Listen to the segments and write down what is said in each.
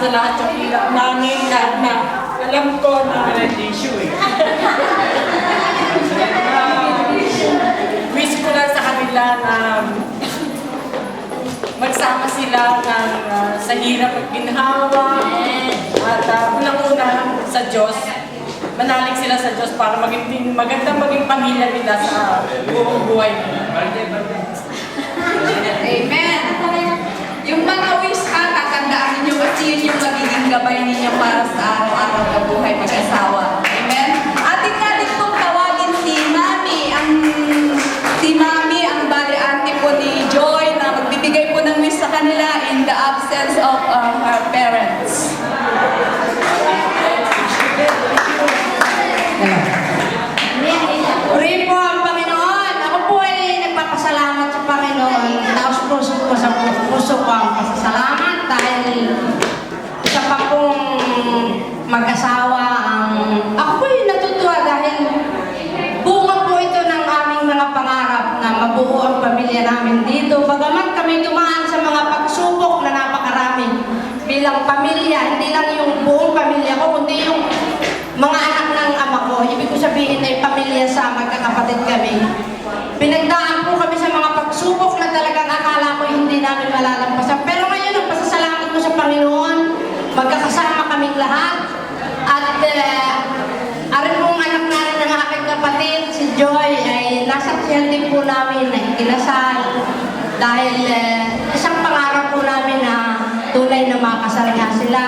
sa lahat yung hirap namin kahit na alam ko na wish ko lang sa kanila na magsama sila ng, sa hirap at ginhawa at unang-una sa Diyos. Manalig sila sa Diyos para magandang maging pamilya nila sa buong buhay nila. Amen. Yung mga wish ha, tatandaan ninyo kasi yun yung magiging gabay ninyo para sa araw-araw na buhay mag-asawa. Amen. Atin nga dito tawagin si Mami, ang bali auntie po ni Joy na magbibigay po ng wish sa kanila in the absence of her parents. Purihin po ang Panginoon. Ako po ay nagpapasalamat sa Panginoon. Taos puso ko sa puso ko ang pasasalamat dahil isa pa pong mag-asawa ang... Ako po ay natutuwa dahil bunga po ito ng aming mga pangarap na mabuo ang pamilya namin dito. Bagaman kami dumaan sa mga pagsubok na napakarami bilang pamilya, hindi lang yung buong pamilya ko, kundi yung mga anak ng ama ko. Ibig ko sabihin ay pamilya sa magkakapatid kami. Pinagdaan po kami sa mga pagsubok na talagang akala ko hindi namin malalampasan. Pero ngayon, ang pasasalamat ko sa Panginoon, magkakasama kaming lahat. At arin pong anak namin ng aking kapatid, si Joy, ay nasaksihan din po namin na ikinasal. Dahil isang pangarap po namin na tunay na makasal nga sila.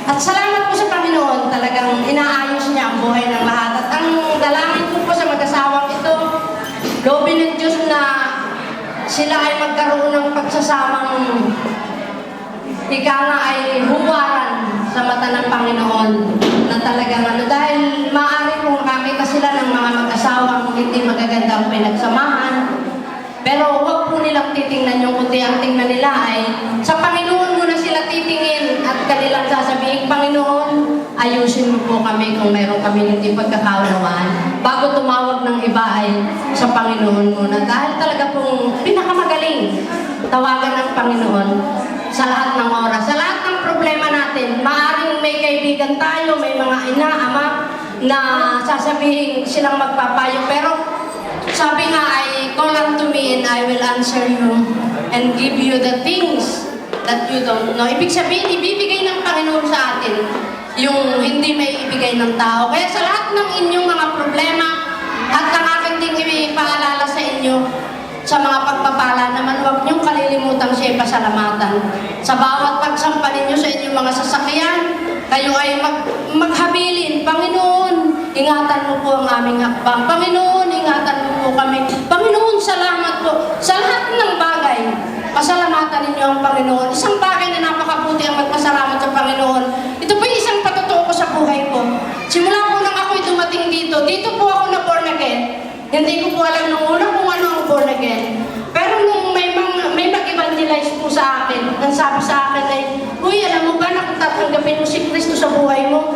At salamat po sa Panginoon, talagang inaayos niya ang buhay ng lahat. At ang dalangin ko po sa mag-asawang ito, loobin ng Diyos na sila ay magkaroon ng pagsasamang ika nga ay huwaran sa mata ng Panginoon na talagang dahil maaari kung makakita sila ng mga mag-asawang hindi magagandang pinagsamahan. Pero huwag po nilang titingnan yung kundi ang tingnan nila ay sa Panginoon muna sila titingin at kanilang sasabihin, Panginoon, ayusin mo po kami kung mayroon kami hindi pagkakaunawaan. Bago tumawag ng iba ay sa Panginoon muna. Dahil talaga pong pinakamagaling tawagan ng Panginoon sa lahat ng oras. Sa lahat ng problema natin, maaaring may kaibigan tayo, may mga ina, ama, na sasabihin silang magpapayo. Pero sabi nga ay, call unto me and I will answer you and give you the things that you don't know. Ibig sabihin, ibibigay ng Panginoon sa atin yung hindi may ibigay ng tao. Kaya sa lahat ng inyong mga problema at ang akin din ipaalala sa inyo, sa mga pagpapala naman, huwag niyong kalilimutang siya pasalamatan. Sa bawat pagsampa ninyo sa inyong mga sasakyan, kayo ay maghabilin, Panginoon, ingatan mo po ang aming hakbang. Panginoon, ingatan mo po kami. Panginoon, salamat po. Sa lahat ng bagay, pasalamatan ninyo ang Panginoon. Isang bagay na napakabuti ang magpasalamat sa Panginoon. Ito po yung isang patotoo ko sa buhay ko. Simula po nang ako'y dumating dito po ako na born again. Hindi ko po alam nung una kung ano ang born again. Pero nung may mag-evangelize po sa akin, ang sabi sa akin ay, uy, alam mo ba na kung tatanggapin mo si Kristo sa buhay mo,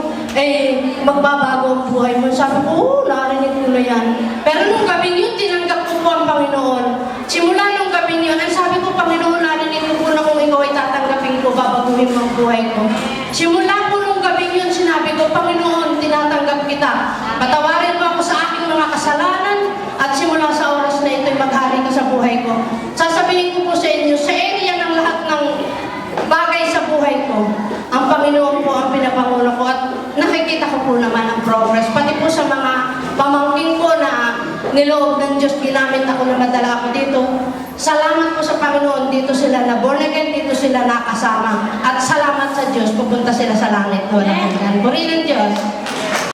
magbabago ang buhay mo. Sabi ko, oo, narinig ko na yan. Pero nung gabing yun, tinanggap ko po ang Panginoon. Simula nung gabing yun, ang sabi ko, Panginoon, narinig ko po na kung ikaw ay tatanggapin ko, babaguhin mo ang buhay ko. Simula po nung gabing yun, sinabi ko, Panginoon, tinatanggap kita. Patawarin mo ako sa aking mga kasalanan at simula sa oras na ito'y maghari ka sa buhay ko. Sasabihin ko po sa inyo, sa area ng lahat ng bagay sa buhay ko, ang Panginoon po ang pinapangulo ko at nakikita ko po naman ang progress. Pati po sa mga pamangkin ko na niloob ng Diyos, ginamit ako na madala ako dito. Salamat po sa Panginoon, dito sila na born again, dito sila nakasama. At salamat sa Diyos, pupunta sila sa langit. Walang hanggan. Purihin ng Diyos.